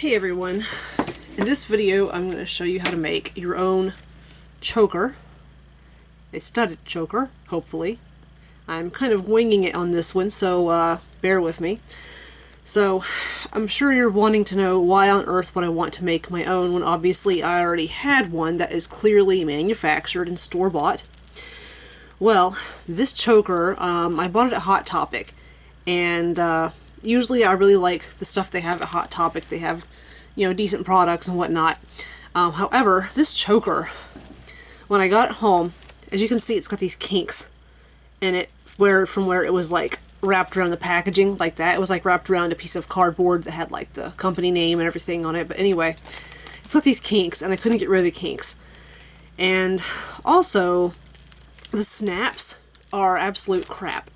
Hey everyone, in this video I'm going to show you how to make your own choker, a studded choker, hopefully. I'm kind of winging it on this one, so bear with me. So I'm sure you're wanting to know why on earth would I want to make my own when obviously I already had one that is clearly manufactured and store-bought. Well, this choker, I bought it at Hot Topic, and usually I really like the stuff they have at Hot Topic. They have, you know, decent products and whatnot. However, this choker, when I got it home, as you can see, it's got these kinks in it from where it was like wrapped around the packaging like that. It was like wrapped around a piece of cardboard that had like the company name and everything on it. But anyway, it's got these kinks and I couldn't get rid of the kinks. And also, the snaps are absolute crap.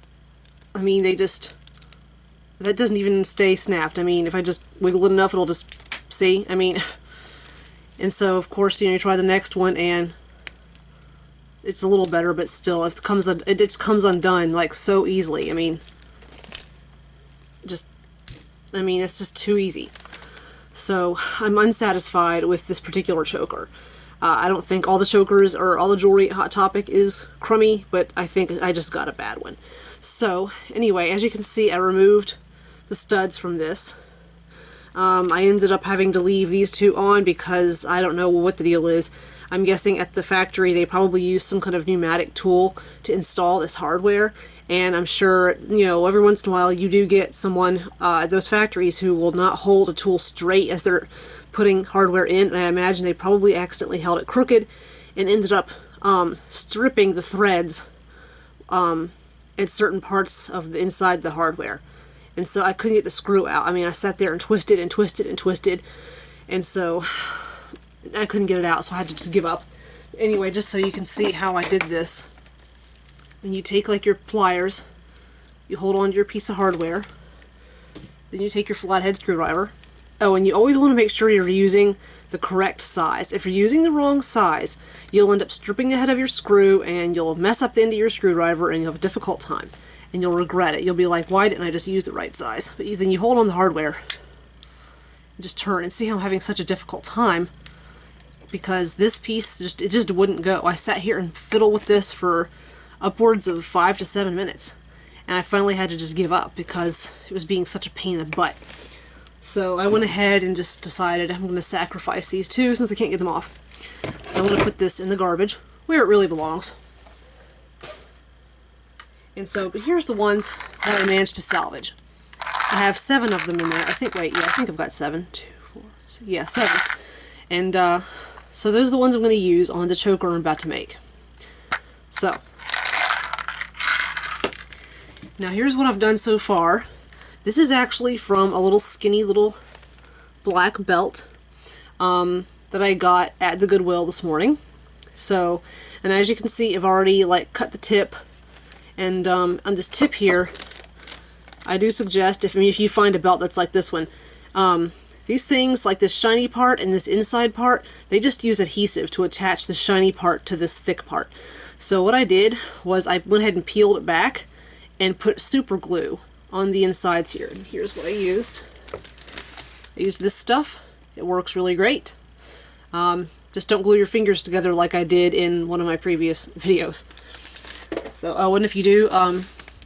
I mean, that doesn't even stay snapped. I mean, if I just wiggle it enough, it'll just, see? I mean, and so, of course, you know, you try the next one, and it's a little better, but still, it just comes undone, like, so easily. I mean, it's just too easy. So, I'm unsatisfied with this particular choker. I don't think all the chokers or all the jewelry at Hot Topic is crummy, but I think I just got a bad one. So, anyway, as you can see, I removed the studs from this. I ended up having to leave these two on because I don't know what the deal is. I'm guessing at the factory they probably use some kind of pneumatic tool to install this hardware, and I'm sure, you know, every once in a while you do get someone at those factories who will not hold a tool straight as they're putting hardware in, and I imagine they probably accidentally held it crooked and ended up stripping the threads at certain parts of the inside the hardware. And so I couldn't get the screw out. I mean, I sat there and twisted and twisted and twisted, and so I couldn't get it out, so I had to just give up. Anyway, just so you can see how I did this, when you take like your pliers, you hold on to your piece of hardware, then you take your flathead screwdriver. Oh, and you always want to make sure you're using the correct size. If you're using the wrong size, you'll end up stripping the head of your screw, and you'll mess up the end of your screwdriver, and you'll have a difficult time. And you'll regret it. You'll be like, why didn't I just use the right size? But then you hold on the hardware, and just turn, and see how I'm having such a difficult time, because this piece, it just wouldn't go. I sat here and fiddled with this for upwards of 5 to 7 minutes, and I finally had to just give up because it was being such a pain in the butt. So I went ahead and just decided I'm going to sacrifice these two since I can't get them off. So I'm going to put this in the garbage, where it really belongs. And so, but here's the ones that I managed to salvage. I have 7 of them in there. I think I've got 7. 2, 4, 6, yeah, 7. And so those are the ones I'm going to use on the choker I'm about to make. So, now here's what I've done so far. This is actually from a little skinny little black belt that I got at the Goodwill this morning. So, and as you can see, I've already like cut the tip. And on this tip here, I do suggest, if you find a belt that's like this one, these things, like this shiny part and this inside part, they just use adhesive to attach the shiny part to this thick part. So what I did was I went ahead and peeled it back and put super glue on the insides here. And here's what I used. I used this stuff. It works really great. Just don't glue your fingers together like I did in one of my previous videos. So, oh, and if you do,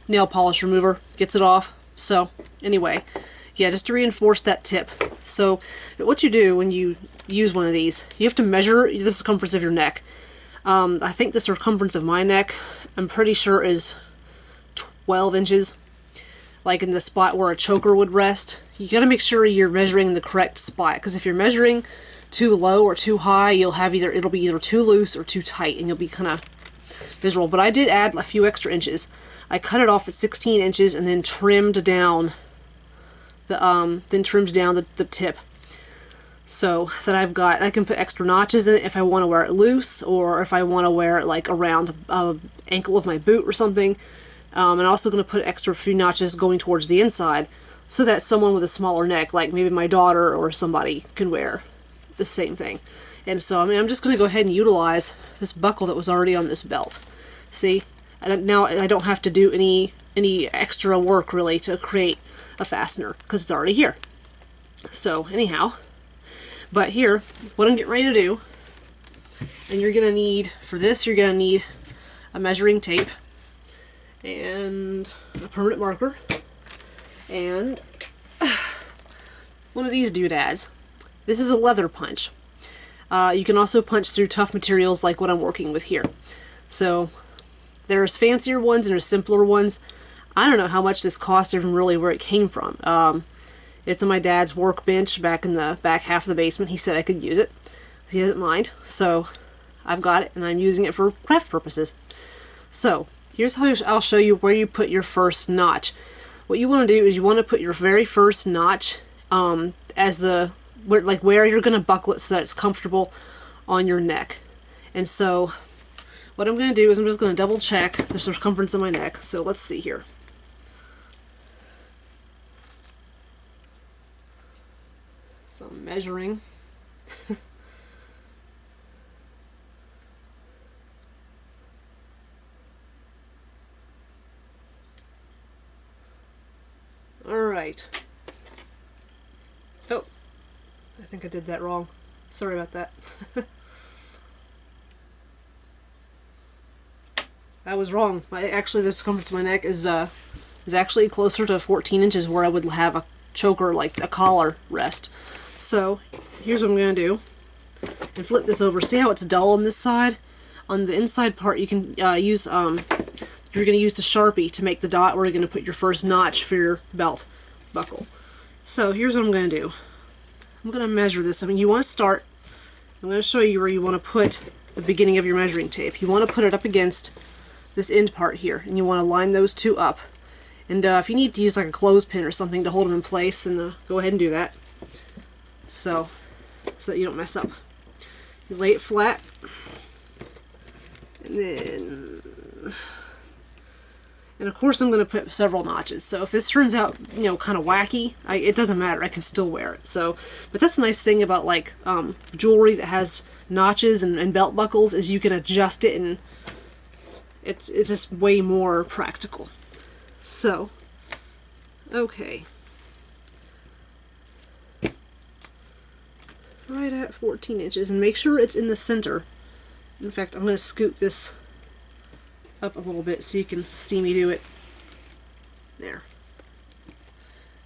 nail polish remover gets it off. So, anyway, yeah, just to reinforce that tip. So, what you do when you use one of these, you have to measure the circumference of your neck. I think the circumference of my neck, I'm pretty sure, is 12 inches. Like in the spot where a choker would rest. You gotta make sure you're measuring the correct spot, because if you're measuring too low or too high, it'll be either too loose or too tight, and you'll be kind of miserable. But I did add a few extra inches. I cut it off at 16 inches and then trimmed down the tip, so that I can put extra notches in it if I want to wear it loose, or if I want to wear it like around the ankle of my boot or something. I'm also going to put extra few notches going towards the inside, so that someone with a smaller neck, like maybe my daughter or somebody, can wear the same thing. And so, I mean, I'm just going to go ahead and utilize this buckle that was already on this belt. See? And now I don't have to do any extra work, really, to create a fastener, because it's already here. So, anyhow, But here, what I'm getting ready to do, and you're gonna need, for this, you're gonna need a measuring tape and a permanent marker and one of these doodads. This is a leather punch. You can also punch through tough materials like what I'm working with here. So there's fancier ones and there's simpler ones. I don't know how much this cost or even really where it came from. It's on my dad's workbench back in the back half of the basement. He said I could use it. He doesn't mind. So I've got it and I'm using it for craft purposes. So here's how I'll show you where you put your first notch. What you want to do is you want to put your very first notch as the where you're going to buckle it so that it's comfortable on your neck. And so what I'm going to do is I'm just going to double check the circumference of my neck. So let's see here. So I'm measuring. Alright. Oh, I think I did that wrong. Sorry about that. I was wrong. Actually, the circumference of my neck is actually closer to 14 inches where I would have a choker, like a collar rest. So, here's what I'm going to do. And flip this over. See how it's dull on this side? On the inside part, you can use, you're going to use the Sharpie to make the dot where you're going to put your first notch for your belt buckle. So, here's what I'm going to do. I'm going to measure this. I mean, you want to start, I'm going to show you where you want to put the beginning of your measuring tape. You want to put it up against this end part here, and you want to line those two up. And if you need to use like a clothespin or something to hold them in place, then go ahead and do that. So that you don't mess up. You lay it flat, and then, and of course I'm going to put several notches. So if this turns out, you know, kind of wacky, it doesn't matter. I can still wear it. So, but that's the nice thing about like jewelry that has notches and belt buckles is you can adjust it, and it's just way more practical. So, okay. Right at 14 inches, and make sure it's in the center. In fact, I'm going to scoot this up a little bit so you can see me do it. There.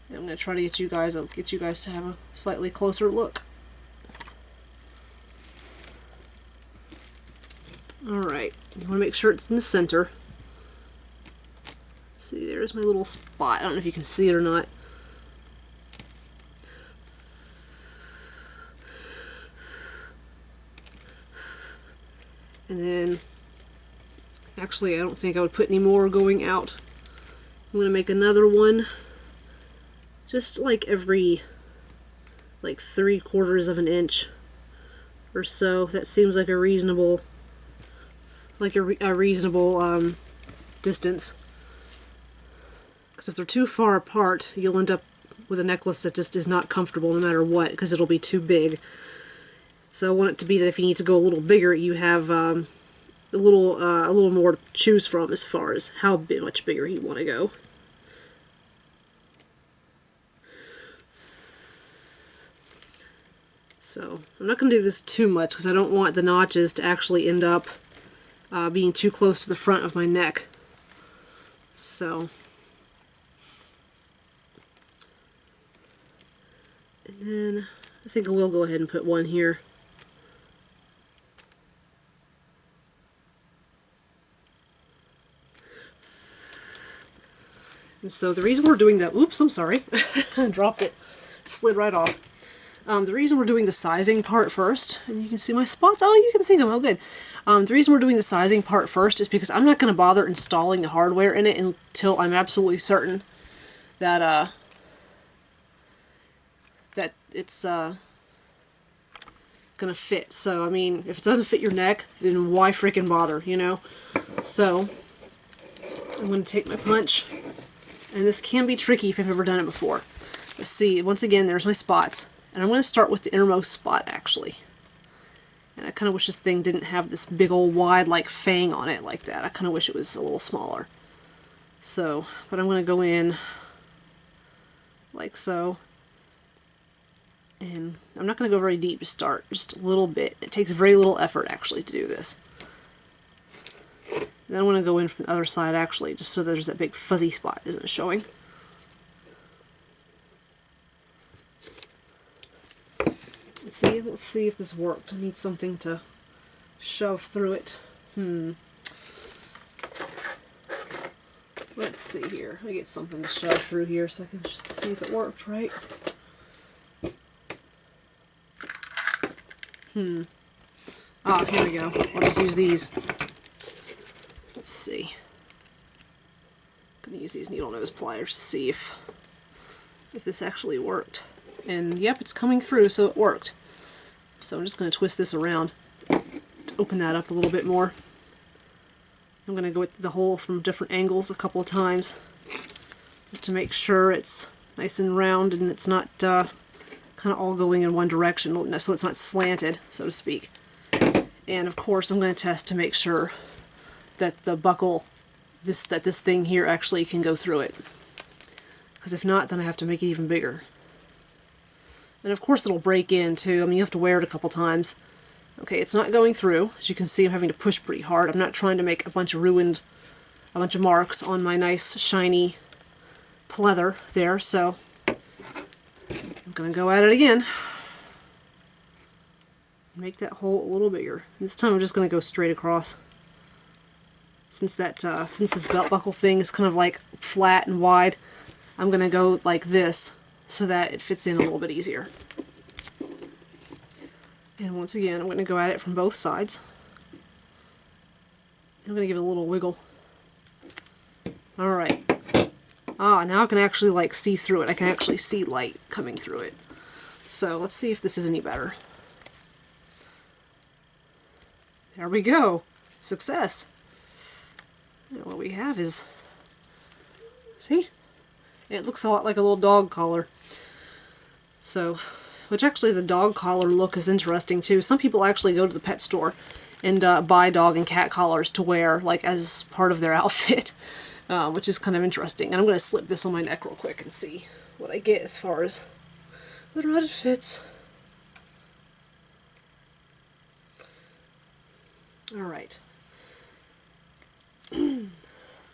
And I'm going to try to get you guys to have a slightly closer look. Alright, you want to make sure it's in the center. See, there's my little spot. I don't know if you can see it or not. And then, actually I don't think I would put any more going out. I'm going to make another one, just like every, like 3/4 of an inch or so. That seems like a reasonable, reasonable distance. Because if they're too far apart, you'll end up with a necklace that just is not comfortable no matter what, because it'll be too big. So I want it to be that if you need to go a little bigger, you have a little more to choose from as far as how much bigger you want to go. So I'm not going to do this too much because I don't want the notches to actually end up being too close to the front of my neck. So, and then I think I will go ahead and put one here. And so the reason we're doing that, oops, I'm sorry, I dropped it, slid right off. The reason we're doing the sizing part first, and you can see my spots, oh, you can see them, oh good. The reason we're doing the sizing part first is because I'm not going to bother installing the hardware in it until I'm absolutely certain that, that it's going to fit. So, I mean, if it doesn't fit your neck, then why freaking bother, you know? So, I'm going to take my punch. And this can be tricky if you've ever done it before. Let's see, once again, there's my spots. And I'm going to start with the innermost spot, actually. And I kind of wish this thing didn't have this big old wide, like, fang on it like that. I kind of wish it was a little smaller. So, but I'm going to go in like so. And I'm not going to go very deep to start, just a little bit. It takes very little effort actually to do this. Then I'm going to go in from the other side actually, just so there's that big fuzzy spot isn't showing. Let's see if this worked. I need something to shove through it. Let's see here. Let me get something to shove through here so I can see if it worked right. Ah, here we go. I'll just use these. Let's see. I'm going to use these needle nose pliers to see if this actually worked. And yep, it's coming through, so it worked. So I'm just going to twist this around to open that up a little bit more. I'm going to go with the hole from different angles a couple of times just to make sure it's nice and round and it's not kind of all going in one direction, so it's not slanted, so to speak. And of course I'm going to test to make sure that the buckle, this thing here actually can go through it. Because if not, then I have to make it even bigger. And of course it'll break in too. I mean, you have to wear it a couple times. Okay, it's not going through. As you can see, I'm having to push pretty hard. I'm not trying to make a bunch of marks on my nice shiny pleather there, so I'm going to go at it again. Make that hole a little bigger. This time I'm just going to go straight across. Since this belt buckle thing is kind of like flat and wide, I'm going to go like this so that it fits in a little bit easier. And once again, I'm going to go at it from both sides. I'm going to give it a little wiggle. Alright. Ah, now I can actually like see through it. I can actually see light coming through it. So let's see if this is any better. There we go. Success. And what we have is, see? It looks a lot like a little dog collar. So, which actually the dog collar look is interesting too. Some people actually go to the pet store and buy dog and cat collars to wear like as part of their outfit, which is kind of interesting. And I'm going to slip this on my neck real quick and see what I get as far as whether or not it fits. Alright.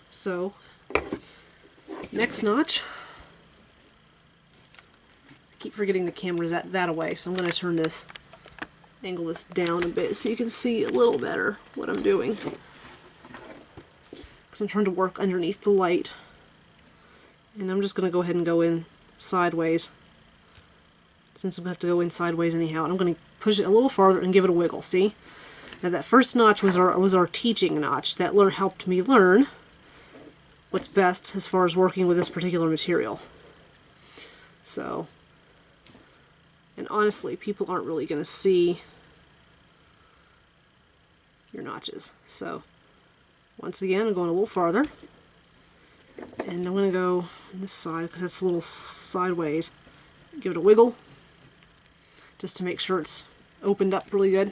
So, next notch. I keep forgetting the camera's that away, so I'm going to turn this, angle this down a bit so you can see a little better what I'm doing. Because I'm trying to work underneath the light. And I'm just going to go ahead and go in sideways. Since I'm going to have to go in sideways anyhow. And I'm going to push it a little farther and give it a wiggle, see? Now that first notch was our teaching notch. That helped me learn what's best as far as working with this particular material. So, and honestly, people aren't really going to see your notches. So, once again, I'm going a little farther. And I'm going to go on this side because it's a little sideways. Give it a wiggle just to make sure it's opened up really good.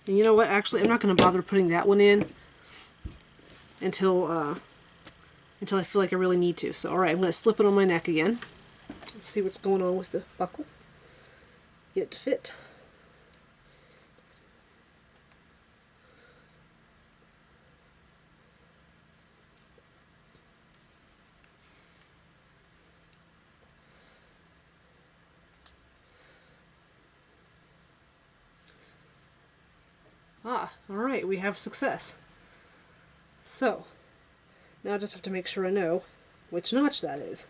And you know what, actually, I'm not going to bother putting that one in until I feel like I really need to. So, alright, I'm going to slip it on my neck again. Let's see what's going on with the buckle. Get it to fit. Ah, alright, we have success. So, now I just have to make sure I know which notch that is.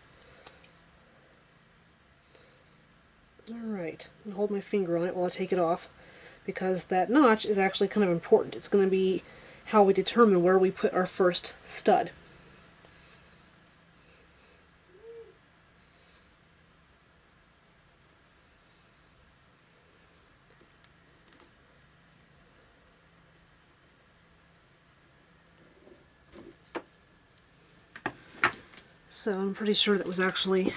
Alright, I'm going to hold my finger on it while I take it off, because that notch is actually kind of important. It's going to be how we determine where we put our first stud. So I'm pretty sure that was actually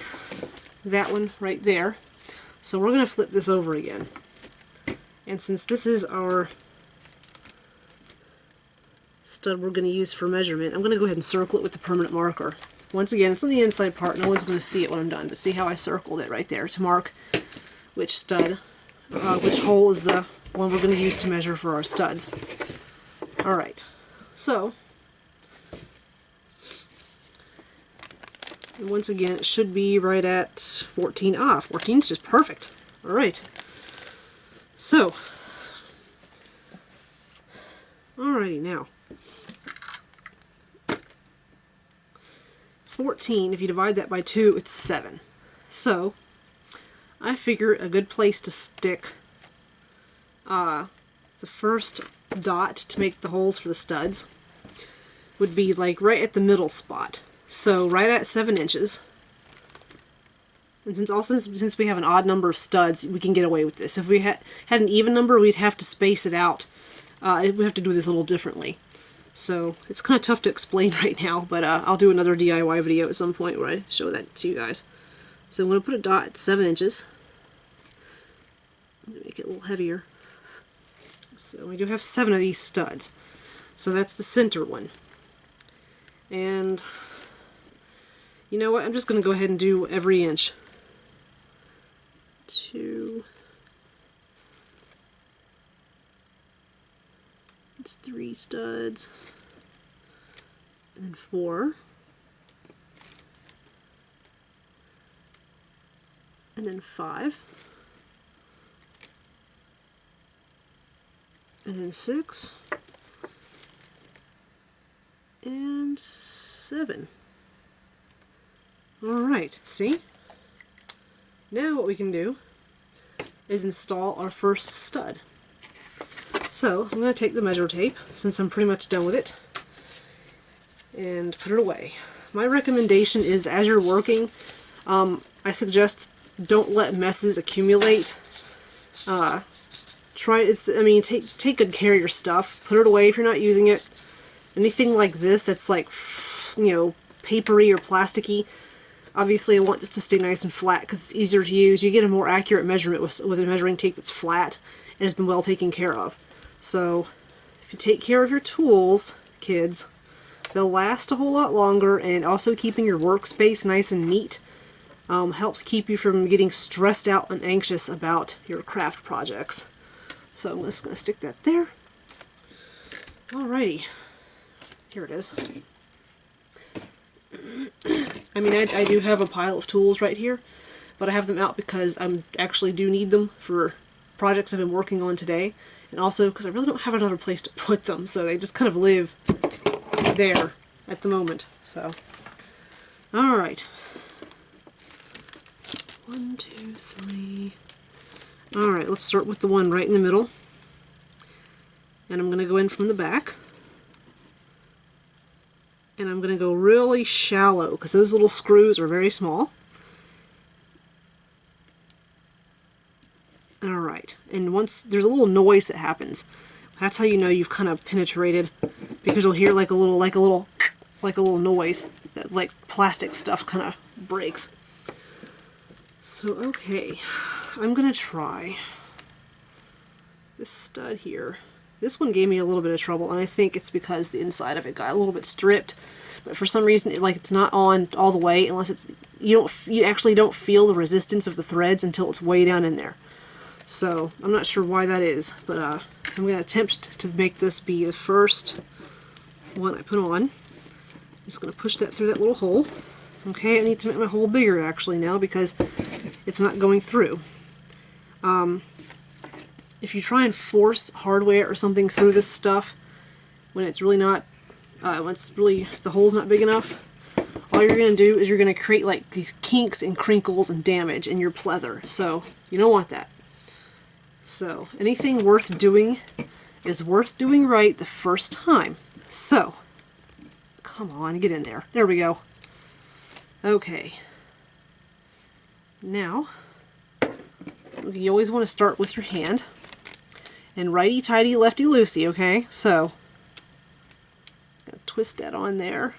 that one right there. So we're going to flip this over again. And since this is our stud we're going to use for measurement, I'm going to go ahead and circle it with the permanent marker. Once again, it's on the inside part. No one's going to see it when I'm done, but see how I circled it right there to mark which stud, which hole is the one we're going to use to measure for our studs. Alright, so, and once again, it should be right at 14. 14 is just perfect. Alright, so, alrighty now. 14, if you divide that by 2, it's 7. So, I figure a good place to stick the first dot to make the holes for the studs would be like right at the middle spot. So right at 7 inches. And since we have an odd number of studs, we can get away with this. If we had an even number, we'd have to space it out. We'd have to do this a little differently. So it's kind of tough to explain right now, but I'll do another DIY video at some point where I show that to you guys. So I'm going to put a dot at 7 inches. I'm going to make it a little heavier. So we do have 7 of these studs. So that's the center one. And you know what? I'm just going to go ahead and do every inch. 2. It's 3 studs. And then 4. And then 5. And then 6. And 7. Alright, see? Now what we can do is install our first stud. So I'm going to take the measure tape, since I'm pretty much done with it, and put it away. My recommendation is, as you're working, I suggest don't let messes accumulate. Take good care of your stuff. Put it away if you're not using it. Anything like this that's like, you know, papery or plasticky, obviously I want this to stay nice and flat because it's easier to use. You get a more accurate measurement with a measuring tape that's flat and has been well taken care of. So if you take care of your tools, kids, they'll last a whole lot longer, and also keeping your workspace nice and neat helps keep you from getting stressed out and anxious about your craft projects. So I'm just going to stick that there. Alrighty. Here it is. I mean, I do have a pile of tools right here, but I have them out because I actually do need them for projects I've been working on today, and also because I really don't have another place to put them, so they just kind of live there at the moment. So, alright. 1, 2, 3. Alright, let's start with the one right in the middle. And I'm going to go in from the back. And I'm going to go really shallow because those little screws are very small. Alright, and once there's a little noise that happens, that's how you know you've kind of penetrated, because you'll hear like a little noise that like plastic stuff kind of breaks. So okay, I'm gonna try this stud here. This one gave me a little bit of trouble, and I think it's because the inside of it got a little bit stripped. But for some reason, it's not on all the way unless it's you actually don't feel the resistance of the threads until it's way down in there. So I'm not sure why that is, but I'm going to attempt to make this be the first one I put on. I'm just going to push that through that little hole. Okay, I need to make my hole bigger actually now because it's not going through. If you try and force hardware or something through this stuff when it's really not, the hole's not big enough, all you're going to do is you're going to create like these kinks and crinkles and damage in your pleather. So you don't want that. So anything worth doing is worth doing right the first time. So come on, get in there. There we go. Okay. Now you always want to start with your hand. And righty-tighty, lefty-loosey, okay? So, I'm going to twist that on there.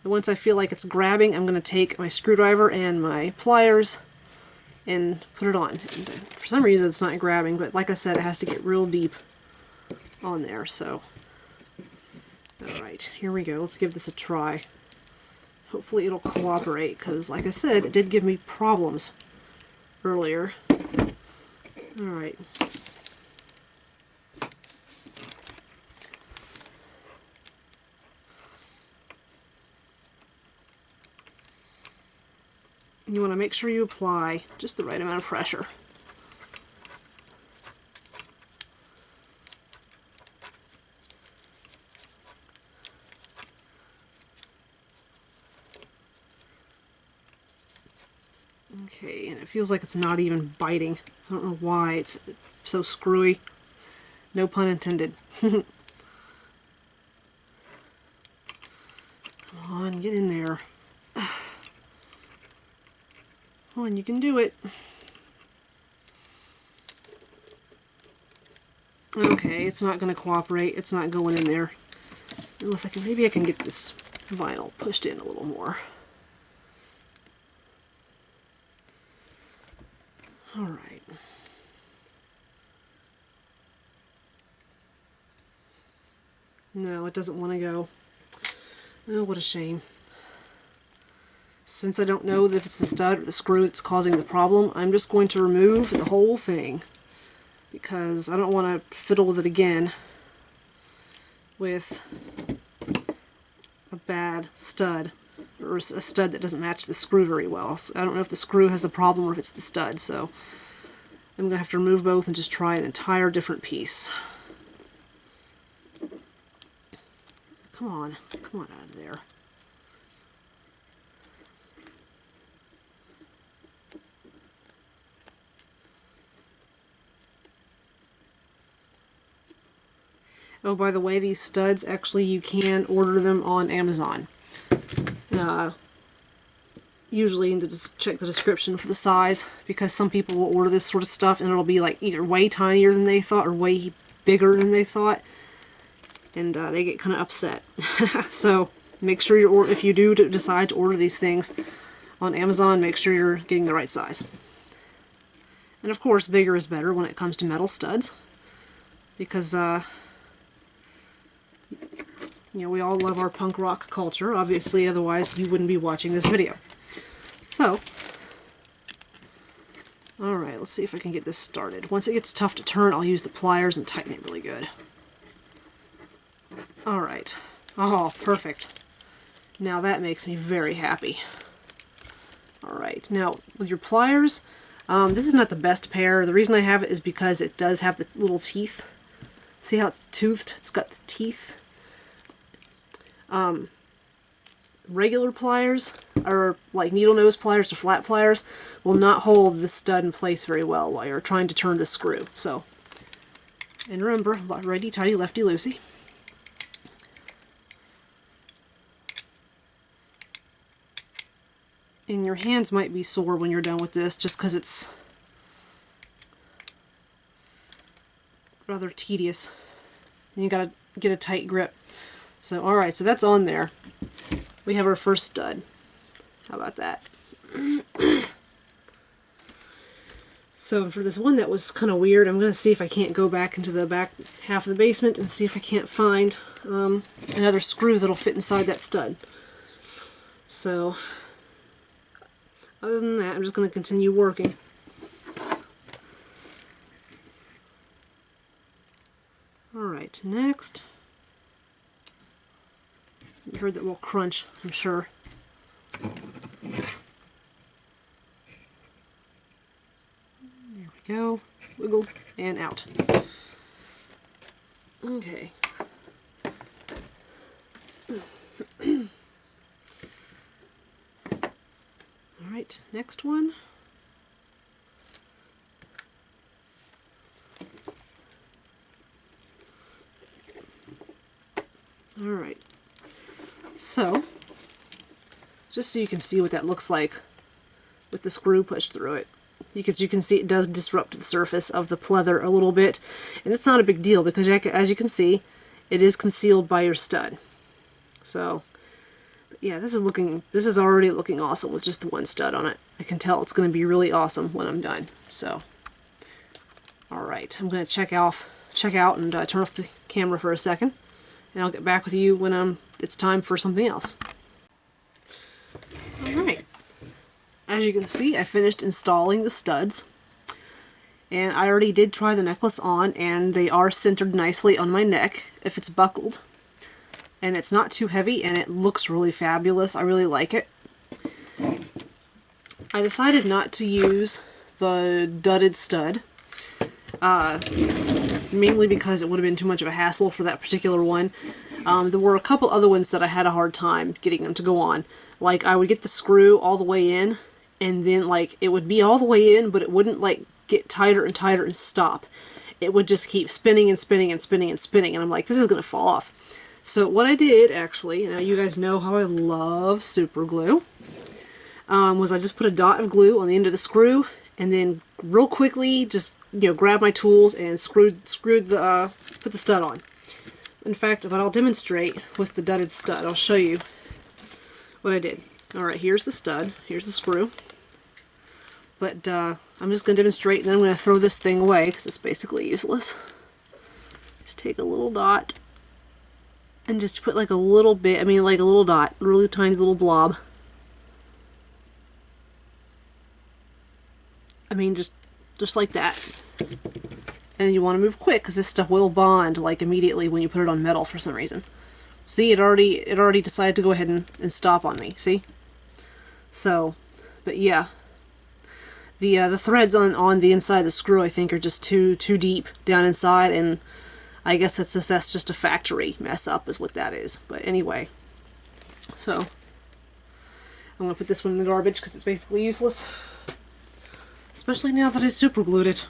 And once I feel like it's grabbing, I'm going to take my screwdriver and my pliers and put it on. And for some reason it's not grabbing, but like I said, it has to get real deep on there, so. Alright, here we go. Let's give this a try. Hopefully it'll cooperate, because like I said, it did give me problems earlier. Alright. You want to make sure you apply just the right amount of pressure. Okay, and it feels like it's not even biting. I don't know why it's so screwy. No pun intended. Come on, get in there. Come on, you can do it. Okay, it's not going to cooperate. It's not going in there. Unless maybe I can get this vinyl pushed in a little more. Alright. No, it doesn't want to go. Oh, what a shame. Since I don't know if it's the stud or the screw that's causing the problem, I'm just going to remove the whole thing, because I don't want to fiddle with it again with a bad stud, or a stud that doesn't match the screw very well. So I don't know if the screw has the problem or if it's the stud, so I'm going to have to remove both and just try an entire different piece. Come on out of there. Oh, by the way, these studs, actually you can order them on Amazon. Usually just check the description for the size, because some people will order this sort of stuff and it'll be like either way tinier than they thought or way bigger than they thought, and they get kind of upset. So make sure if you do decide to order these things on Amazon, make sure you're getting the right size. And of course, bigger is better when it comes to metal studs, because you know, we all love our punk rock culture, obviously, otherwise you wouldn't be watching this video. So, alright, let's see if I can get this started. Once it gets tough to turn, I'll use the pliers and tighten it really good. Alright. Oh, perfect. Now that makes me very happy. Alright, now with your pliers, this is not the best pair. The reason I have it is because it does have the little teeth. See how it's toothed? It's got the teeth. Regular pliers, or like needle nose pliers or flat pliers, will not hold the stud in place very well while you're trying to turn the screw. So, and remember, righty tighty, lefty loosey. And your hands might be sore when you're done with this, just because it's rather tedious. And you gotta get a tight grip. So, alright, so that's on there. We have our first stud. How about that? So for this one that was kind of weird, I'm going to see if I can't go back into the back half of the basement and see if I can't find another screw that'll fit inside that stud. So, other than that, I'm just going to continue working. Alright, next. You heard that little crunch, I'm sure. There we go. Wiggle and out. Okay. Alright, next one. Alright. So, just so you can see what that looks like with the screw pushed through it. Because you can see it does disrupt the surface of the pleather a little bit. And it's not a big deal because, as you can see, it is concealed by your stud. So, yeah, this is already looking awesome with just the one stud on it. I can tell it's going to be really awesome when I'm done. So, alright, I'm going to check out and turn off the camera for a second. And I'll get back with you when it's time for something else. Alright, as you can see, I finished installing the studs. And I already did try the necklace on, and they are centered nicely on my neck if it's buckled. And it's not too heavy, and it looks really fabulous. I really like it. I decided not to use the dudded stud, mainly because it would have been too much of a hassle for that particular one. There were a couple other ones that I had a hard time getting them to go on. Like, I would get the screw all the way in, and then, like, it would be all the way in, but it wouldn't, like, get tighter and tighter and stop. It would just keep spinning and spinning and spinning and spinning, and I'm like, this is going to fall off. So what I did, actually, now you guys know how I love super glue, was I just put a dot of glue on the end of the screw, and then real quickly just, you know, grab my tools and put the stud on. In fact, but I'll demonstrate with the dudded stud. I'll show you what I did. Alright, here's the stud, here's the screw. But I'm just going to demonstrate, and then I'm going to throw this thing away because it's basically useless. Just take a little dot and just put like a little bit, I mean like a little dot, a really tiny little blob. I mean just like that. And you want to move quick because this stuff will bond like immediately when you put it on metal for some reason. See, it already decided to go ahead and stop on me. See? So, but yeah. The threads on the inside of the screw, I think, are just too deep down inside, and I guess that's just a factory mess up is what that is. But anyway, so I'm going to put this one in the garbage because it's basically useless, especially now that I super glued it.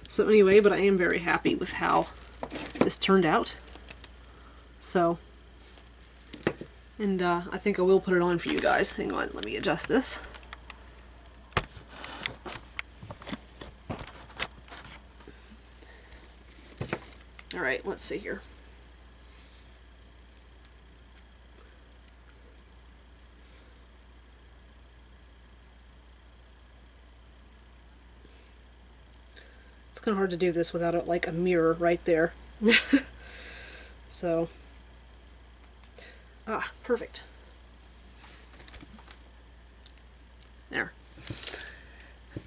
So anyway, but I am very happy with how this turned out. So, and I think I will put it on for you guys. Hang on, let me adjust this. Alright, let's see here. It's kind of hard to do this without like a mirror right there. So, perfect. There.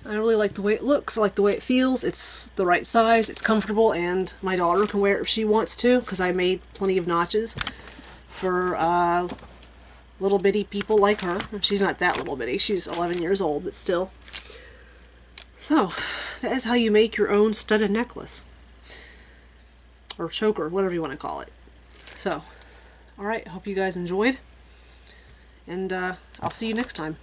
I really like the way it looks, I like the way it feels, it's the right size, it's comfortable, and my daughter can wear it if she wants to, because I made plenty of notches for little bitty people like her. She's not that little bitty, she's 11 years old, but still. So, that is how you make your own studded necklace. Or choker, whatever you want to call it. So, alright, I hope you guys enjoyed, and I'll see you next time.